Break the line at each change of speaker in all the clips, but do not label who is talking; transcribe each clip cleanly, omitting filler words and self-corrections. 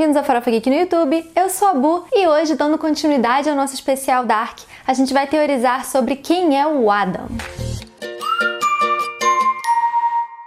bem-vindos ao Farofa Geek no YouTube, eu sou a Bu e hoje, dando continuidade ao nosso especial Dark, a gente vai teorizar sobre quem é o Adam.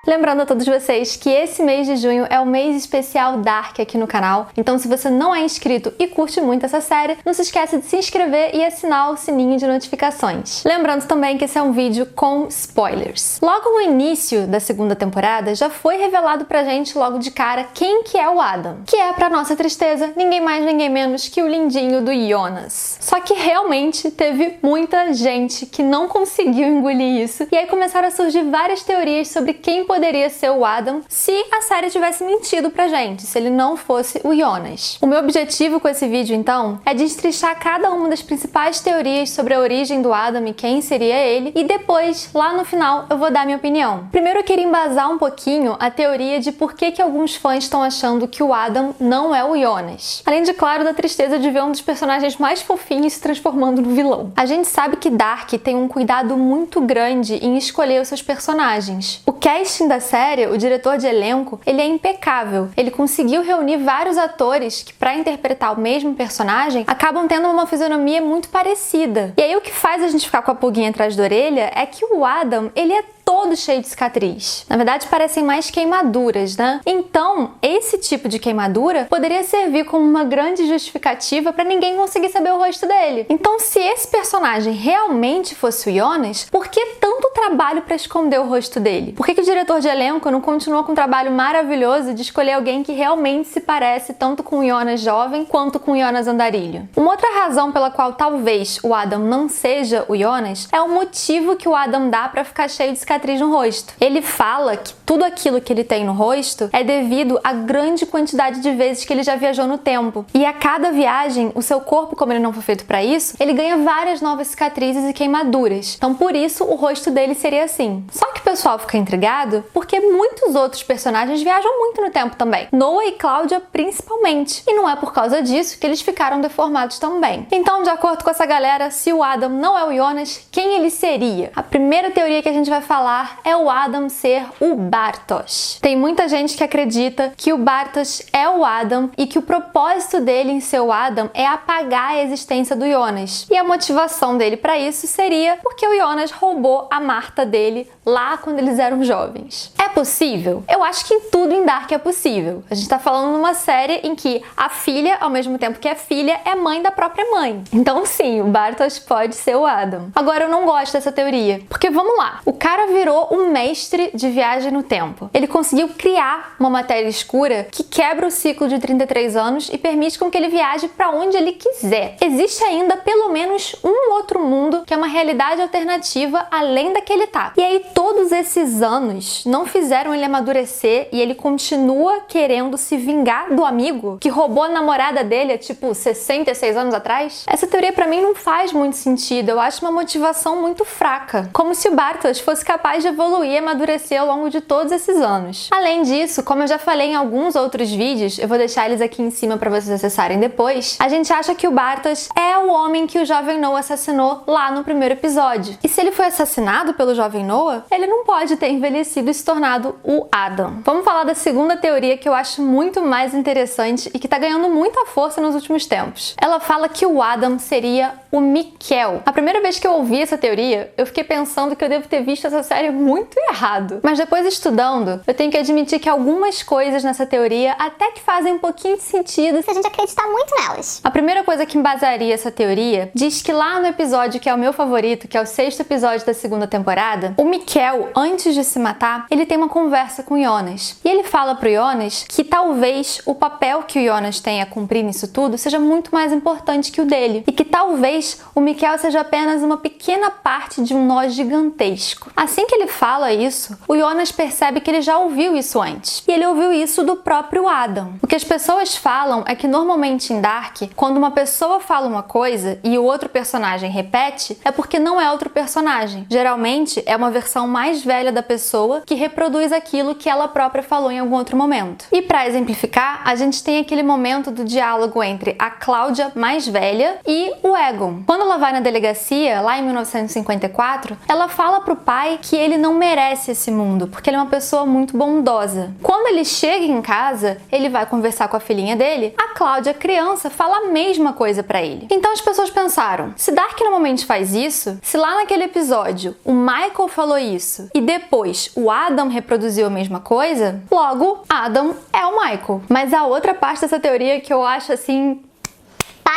Lembrando a todos vocês que esse mês de junho é o mês especial Dark aqui no canal, então se você não é inscrito e curte muito essa série, não se esqueça de se inscrever e assinar o sininho de notificações. Lembrando também que esse é um vídeo com spoilers. Logo no início da segunda temporada, já foi revelado pra gente logo de cara quem que é o Adam, que é, pra nossa tristeza, ninguém mais ninguém menos que o lindinho do Jonas. Só que realmente teve muita gente que não conseguiu engolir isso, e aí começaram a surgir várias teorias sobre quem poderia ser o Adam se a série tivesse mentido pra gente, se ele não fosse o Jonas. O meu objetivo com esse vídeo, então, é destrinchar cada uma das principais teorias sobre a origem do Adam e quem seria ele, e depois, lá no final, eu vou dar minha opinião. Primeiro eu queria embasar um pouquinho a teoria de por que alguns fãs estão achando que o Adam não é o Jonas. Além de, claro, da tristeza de ver um dos personagens mais fofinhos se transformando no vilão. A gente sabe que Dark tem um cuidado muito grande em escolher os seus personagens. O casting da série, o diretor de elenco, ele é impecável. Ele conseguiu reunir vários atores que, para interpretar o mesmo personagem, acabam tendo uma fisionomia muito parecida. E aí o que faz a gente ficar com a pulguinha atrás da orelha é que o Adam, ele é todo cheio de cicatriz. Na verdade, parecem mais queimaduras, né? Então, esse tipo de queimadura poderia servir como uma grande justificativa para ninguém conseguir saber o rosto dele. Então, se esse personagem realmente fosse o Jonas, por que tanto trabalho para esconder o rosto dele? Por que o diretor de elenco não continuou com o trabalho maravilhoso de escolher alguém que realmente se parece tanto com o Jonas jovem quanto com o Jonas andarilho? Uma outra razão pela qual talvez o Adam não seja o Jonas é o motivo que o Adam dá para ficar cheio de cicatriz no rosto. Ele fala que tudo aquilo que ele tem no rosto é devido à grande quantidade de vezes que ele já viajou no tempo. E a cada viagem, o seu corpo, como ele não foi feito para isso, ele ganha várias novas cicatrizes e queimaduras. Então, por isso, o rosto dele seria assim. Só que o pessoal fica intrigado porque muitos outros personagens viajam muito no tempo também. Noah e Cláudia, principalmente. E não é por causa disso que eles ficaram deformados também. Então, de acordo com essa galera, se o Adam não é o Jonas, quem ele seria? A primeira teoria que a gente vai falar é o Adam ser o Bartosz. Tem muita gente que acredita que o Bartosz é o Adam e que o propósito dele em ser o Adam é apagar a existência do Jonas. E a motivação dele para isso seria porque o Jonas roubou a Marta dele lá quando eles eram jovens. É possível? Eu acho que em tudo em Dark é possível. A gente tá falando numa série em que a filha, ao mesmo tempo que é filha, é mãe da própria mãe. Então sim, o Bartosz pode ser o Adam. Agora, eu não gosto dessa teoria, porque vamos lá, o cara virou um mestre de viagem no tempo. Ele conseguiu criar uma matéria escura que quebra o ciclo de 33 anos e permite com que ele viaje para onde ele quiser. Existe ainda pelo menos um outro mundo que é uma realidade alternativa além da que ele tá. E aí todos esses anos não fizeram ele amadurecer e ele continua querendo se vingar do amigo que roubou a namorada dele há tipo 66 anos atrás? Essa teoria pra mim não faz muito sentido. Eu acho uma motivação muito fraca. Como se o Bartosz fosse capaz de evoluir e amadurecer ao longo de todos esses anos. Além disso, como eu já falei em alguns outros vídeos, eu vou deixar eles aqui em cima para vocês acessarem depois, a gente acha que o Bartosz é o homem que o jovem Noah assassinou lá no primeiro episódio. E se ele foi assassinado pelo jovem Noah, ele não pode ter envelhecido e se tornado o Adam. Vamos falar da segunda teoria que eu acho muito mais interessante e que tá ganhando muita força nos últimos tempos. Ela fala que o Adam seria o Miquel. A primeira vez que eu ouvi essa teoria, eu fiquei pensando que eu devo ter visto essa série muito errado. Mas depois estudando, eu tenho que admitir que algumas coisas nessa teoria até que fazem um pouquinho de sentido
se a gente acreditar muito nelas.
A primeira coisa que embasaria essa teoria diz que lá no episódio que é o meu favorito, que é o 6º episódio da segunda temporada, o Miquel, antes de se matar, ele tem uma conversa com o Jonas. E ele fala pro Jonas que talvez o papel que o Jonas tem a cumprir nisso tudo seja muito mais importante que o dele. E que talvez o Miquel seja apenas uma pequena parte de um nó gigantesco. Assim que ele fala isso, o Jonas percebe que ele já ouviu isso antes. E ele ouviu isso do próprio Adam. O que as pessoas falam é que normalmente em Dark, quando uma pessoa fala uma coisa e o outro personagem repete, é porque não é outro personagem. Geralmente é uma versão mais velha da pessoa que reproduz aquilo que ela própria falou em algum outro momento. E para exemplificar, a gente tem aquele momento do diálogo entre a Cláudia mais velha e o Egon. Michael. Quando ela vai na delegacia, lá em 1954, ela fala pro pai que ele não merece esse mundo, porque ele é uma pessoa muito bondosa. Quando ele chega em casa, ele vai conversar com a filhinha dele, a Cláudia, criança, fala a mesma coisa pra ele. Então as pessoas pensaram, se Dark normalmente faz isso, se lá naquele episódio o Michael falou isso e depois o Adam reproduziu a mesma coisa, logo Adam é o Michael. Mas a outra parte dessa teoria que eu acho assim...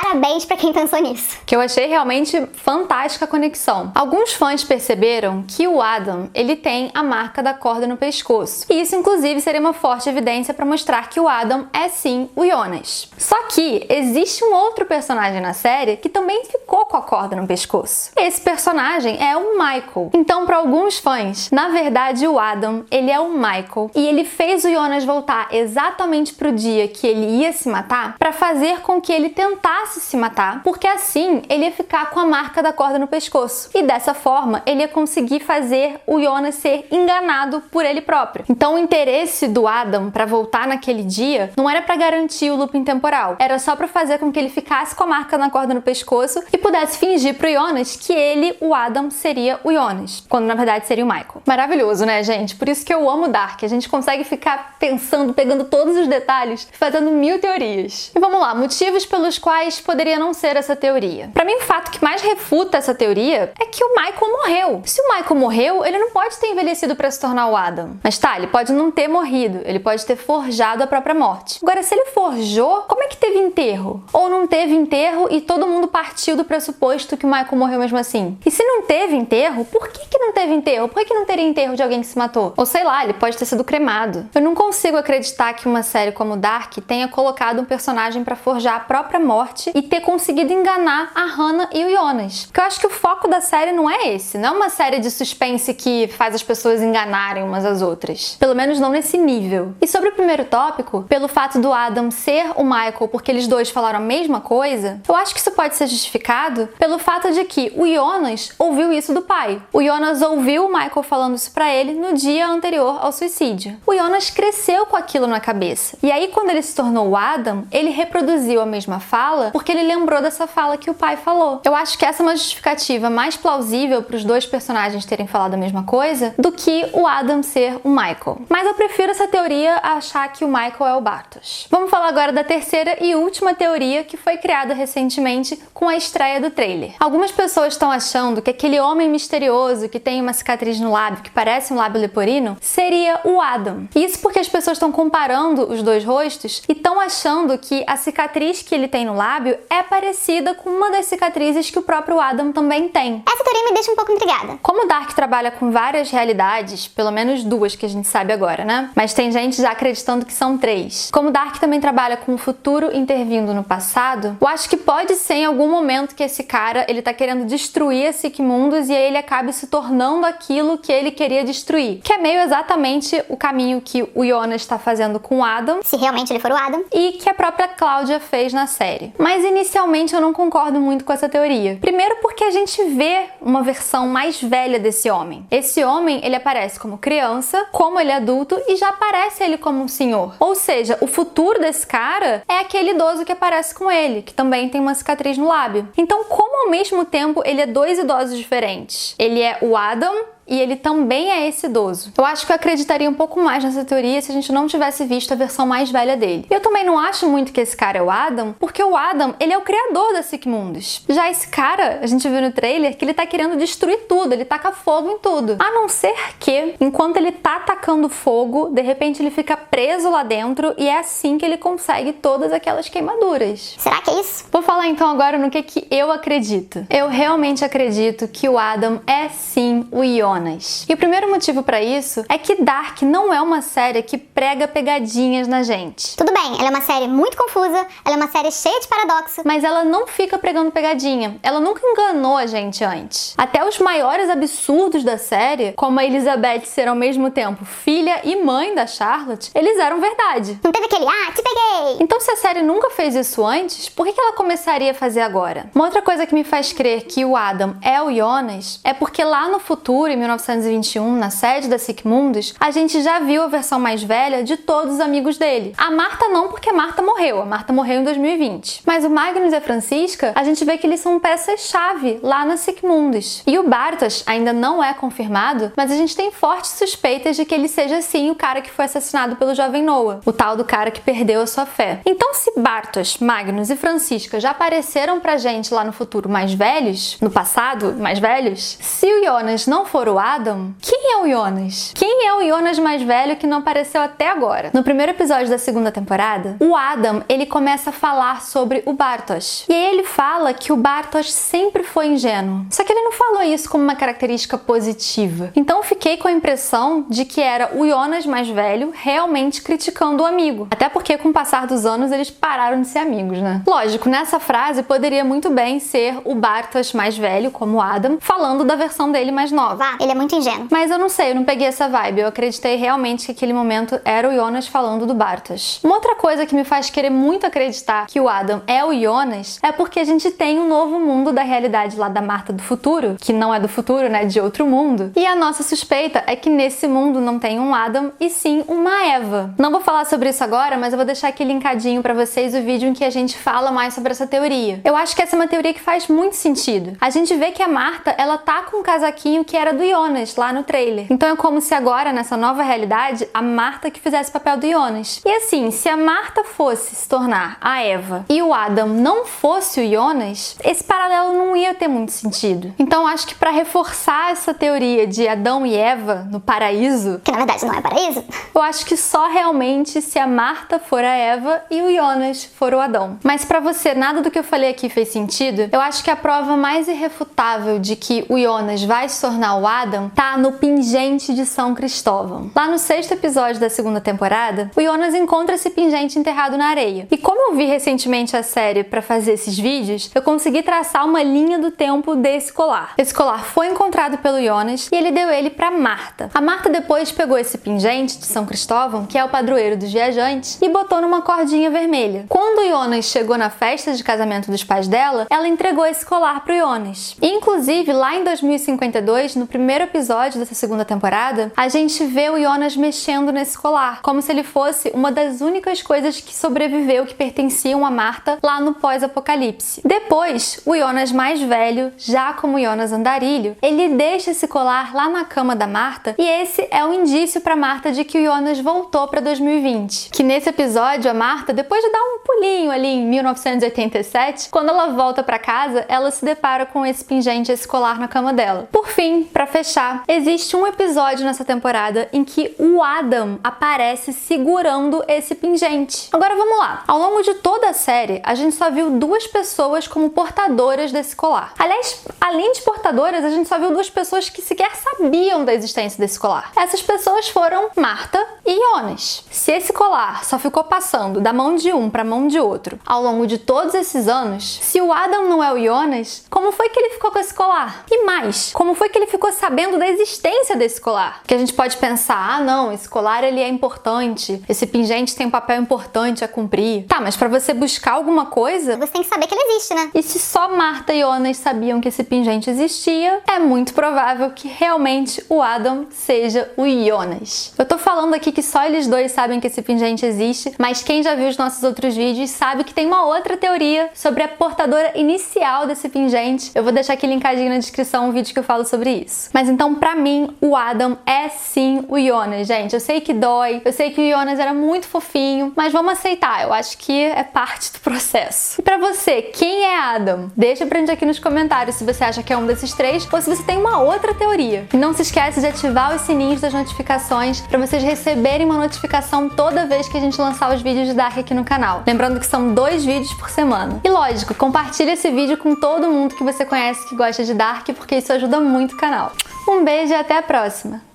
Parabéns pra quem pensou nisso.
Que eu achei realmente fantástica a conexão. Alguns fãs perceberam que o Adam, ele tem a marca da corda no pescoço. E isso, inclusive, seria uma forte evidência para mostrar que o Adam é sim o Jonas. Só que existe um outro personagem na série que também ficou com a corda no pescoço. Esse personagem é o Michael. Então, para alguns fãs, na verdade, o Adam, ele é o Michael e ele fez o Jonas voltar exatamente pro dia que ele ia se matar para fazer com que ele tentasse se matar, porque assim ele ia ficar com a marca da corda no pescoço. E dessa forma, ele ia conseguir fazer o Jonas ser enganado por ele próprio. Então o interesse do Adam para voltar naquele dia não era para garantir o looping temporal, era só para fazer com que ele ficasse com a marca na corda no pescoço e pudesse fingir pro Jonas que ele, o Adam, seria o Jonas, quando na verdade seria o Michael. Maravilhoso, né, gente? Por isso que eu amo Dark. A gente consegue ficar pensando, pegando todos os detalhes, fazendo mil teorias. E vamos lá, motivos pelos quais poderia não ser essa teoria. Pra mim, o fato que mais refuta essa teoria é que o Michael morreu. Se o Michael morreu, ele não pode ter envelhecido pra se tornar o Adam. Mas tá, ele pode não ter morrido, ele pode ter forjado a própria morte. Agora, se ele forjou, como é que teve enterro? Ou não teve enterro e todo mundo partiu do pressuposto que o Michael morreu mesmo assim? E se não teve enterro, por que não teve enterro? Por que não teria enterro de alguém que se matou? Ou sei lá, ele pode ter sido cremado. Eu não consigo acreditar que uma série como Dark tenha colocado um personagem pra forjar a própria morte e ter conseguido enganar a Hannah e o Jonas. Porque eu acho que o foco da série não é esse. Não é uma série de suspense que faz as pessoas enganarem umas às outras. Pelo menos não nesse nível. E sobre o primeiro tópico, pelo fato do Adam ser o Michael porque eles dois falaram a mesma coisa, eu acho que isso pode ser justificado pelo fato de que o Jonas ouviu isso do pai. O Jonas ouviu o Michael falando isso pra ele no dia anterior ao suicídio. O Jonas cresceu com aquilo na cabeça. E aí, quando ele se tornou o Adam, ele reproduziu a mesma fala porque ele lembrou dessa fala que o pai falou. Eu acho que essa é uma justificativa mais plausível para os dois personagens terem falado a mesma coisa do que o Adam ser o Michael. Mas eu prefiro essa teoria a achar que o Michael é o Bartosz. Vamos falar agora da terceira e última teoria que foi criada recentemente com a estreia do trailer. Algumas pessoas estão achando que aquele homem misterioso que tem uma cicatriz no lábio que parece um lábio leporino seria o Adam. Isso porque as pessoas estão comparando os dois rostos e estão achando que a cicatriz que ele tem no lábio é parecida com uma das cicatrizes que o próprio Adam também tem.
Essa teoria me deixa um pouco intrigada.
Como Dark trabalha com várias realidades, pelo menos duas que a gente sabe agora, né? Mas tem gente já acreditando que são 3. Como Dark também trabalha com o futuro intervindo no passado, eu acho que pode ser em algum momento que esse cara, ele tá querendo destruir a Sigmundos e aí ele acabe se tornando aquilo que ele queria destruir. Que é meio exatamente o caminho que o Jonas está fazendo com o Adam.
Se realmente ele for o Adam.
E que a própria Cláudia fez na série. Mas inicialmente eu não concordo muito com essa teoria. Primeiro porque a gente vê uma versão mais velha desse homem. Esse homem, ele aparece como criança, como ele é adulto e já aparece ele como um senhor. Ou seja, o futuro desse cara é aquele idoso que aparece com ele, que também tem uma cicatriz no lábio. Então, como ao mesmo tempo ele é 2 idosos diferentes? Ele é o Adam e ele também é esse idoso. Eu acho que eu acreditaria um pouco mais nessa teoria se a gente não tivesse visto a versão mais velha dele. E eu também não acho muito que esse cara é o Adam, porque o Adam, ele é o criador da Sigmundos. Já esse cara, a gente viu no trailer que ele tá querendo destruir tudo, ele taca fogo em tudo. A não ser que, enquanto ele tá atacando fogo, de repente ele fica preso lá dentro e é assim que ele consegue todas aquelas queimaduras.
Será que é isso?
Vou falar então agora no que eu acredito. Eu realmente acredito que o Adam é sim o Jonas. E o primeiro motivo pra isso é que Dark não é uma série que prega pegadinhas na gente.
Tudo bem, ela é uma série muito confusa, ela é uma série cheia de paradoxos,
mas ela não fica pregando pegadinha. Ela nunca enganou a gente antes. Até os maiores absurdos da série, como a Elizabeth ser ao mesmo tempo filha e mãe da Charlotte, eles eram verdade.
Não teve aquele, te peguei!
Então se a série nunca fez isso antes, por que ela começaria a fazer agora? Uma outra coisa que me faz crer que o Adam é o Jonas é porque lá no futuro, em 1921, na sede da SIC Mundus, a gente já viu a versão mais velha de todos os amigos dele. A Marta não, porque a Marta morreu. A Marta morreu em 2020. Mas o Magnus e a Francisca, a gente vê que eles são peças-chave lá na SIC Mundus. E o Bartosz ainda não é confirmado, mas a gente tem fortes suspeitas de que ele seja sim o cara que foi assassinado pelo jovem Noah, o tal do cara que perdeu a sua fé. Então, se Bartosz, Magnus e Francisca já apareceram pra gente lá no futuro mais velhos, no passado mais velhos, se o Jonas não for o Adam, quem é o Jonas? Quem é o Jonas mais velho que não apareceu até agora? No primeiro episódio da segunda temporada, o Adam, ele começa a falar sobre o Bartosz. E aí ele fala que o Bartosz sempre foi ingênuo. Só que ele não falou isso como uma característica positiva. Então eu fiquei com a impressão de que era o Jonas mais velho realmente criticando o amigo. Até porque com o passar dos anos eles pararam de ser amigos, né? Lógico, nessa frase poderia muito bem ser o Bartosz mais velho, como o Adam, falando da versão dele mais nova.
Ele é muito ingênuo.
Mas eu não sei, eu não peguei essa vibe. Eu acreditei realmente que aquele momento era o Jonas falando do Bartosz. Uma outra coisa que me faz querer muito acreditar que o Adam é o Jonas é porque a gente tem um novo mundo da realidade lá da Marta do futuro, que não é do futuro, né, de outro mundo. E a nossa suspeita é que nesse mundo não tem um Adam e sim uma Eva. Não vou falar sobre isso agora, mas eu vou deixar aqui linkadinho pra vocês o vídeo em que a gente fala mais sobre essa teoria. Eu acho que essa é uma teoria que faz muito sentido. A gente vê que a Marta, ela tá com um casaquinho que era do Jonas lá no trailer. Então é como se agora, nessa nova realidade, a Marta que fizesse o papel do Jonas. E assim, se a Marta fosse se tornar a Eva e o Adam não fosse o Jonas, esse paralelo não ia ter muito sentido. Então acho que pra reforçar essa teoria de Adão e Eva no paraíso,
Que na verdade não é paraíso.
eu acho que só realmente se a Marta for a Eva e o Jonas for o Adão. Mas pra você, nada do que eu falei aqui fez sentido? Eu acho que a prova mais irrefutável de que o Jonas vai se tornar o Adam tá no pingente de São Cristóvão. Lá no 6º episódio da segunda temporada, o Jonas encontra esse pingente enterrado na areia. E como eu vi recentemente a série pra fazer esses vídeos, eu consegui traçar uma linha do tempo desse colar. Esse colar foi encontrado pelo Jonas e ele deu ele pra Marta. A Marta depois pegou esse pingente de São Cristóvão, que é o padroeiro dos viajantes, e botou numa cordinha vermelha. Quando o Jonas chegou na festa de casamento dos pais dela, ela entregou esse colar pro Jonas. E, inclusive, lá em 2052, no primeiro episódio dessa segunda temporada, a gente vê o Jonas mexendo nesse colar, como se ele fosse uma das únicas coisas que sobreviveu, que pertenciam a Marta lá no pós-apocalipse. Depois, o Jonas mais velho, já como Jonas Andarilho, ele deixa esse colar lá na cama da Marta e esse é um indício pra Marta de que o Jonas voltou pra 2020. Que nesse episódio, a Marta, depois de dar um pulinho ali em 1987, quando ela volta pra casa, ela se depara com esse pingente, esse colar na cama dela. Por fim, pra fechar, existe um episódio nessa temporada em que o Adam aparece segurando esse pingente. Agora vamos lá. Ao longo de toda a série, a gente só viu duas pessoas como portadoras desse colar. Aliás, além de portadoras, a gente só viu duas pessoas que sequer sabiam da existência desse colar. Essas pessoas foram Marta e Jonas. Se esse colar só ficou passando da mão de um pra mão de outro ao longo de todos esses anos, se o Adam não é o Jonas, como foi que ele ficou com esse colar? E mais, como foi que ele ficou sabendo da existência desse colar? Que a gente pode pensar, ah não, esse colar ele é importante, esse pingente tem um papel importante a cumprir. Tá, mas pra você buscar alguma coisa,
Você tem que saber que ele existe, né?
e se só Marta e Jonas sabiam que esse pingente existia, é muito provável que realmente o Adam seja o Jonas. Eu tô falando aqui que só eles dois sabem que esse pingente existe, mas quem já viu os nossos outros vídeos sabe que tem uma outra teoria sobre a portadora inicial desse pingente. Eu vou deixar aqui linkadinho na descrição um vídeo que eu falo sobre isso. Mas então, pra mim, o Adam é sim o Jonas, gente. Eu sei que dói, eu sei que o Jonas era muito fofinho, mas vamos aceitar, eu acho que é parte do processo. E pra você, quem é Adam? Deixa pra gente aqui nos comentários se você acha que é um desses três ou se você tem uma outra teoria. E não se esquece de ativar os sininhos das notificações pra vocês receberem uma notificação toda vez que a gente lançar os vídeos de Dark aqui no canal. Lembrando que são 2 vídeos por semana. E lógico, compartilha esse vídeo com todo mundo que você conhece que gosta de Dark, porque isso ajuda muito o canal. Um beijo e até a próxima!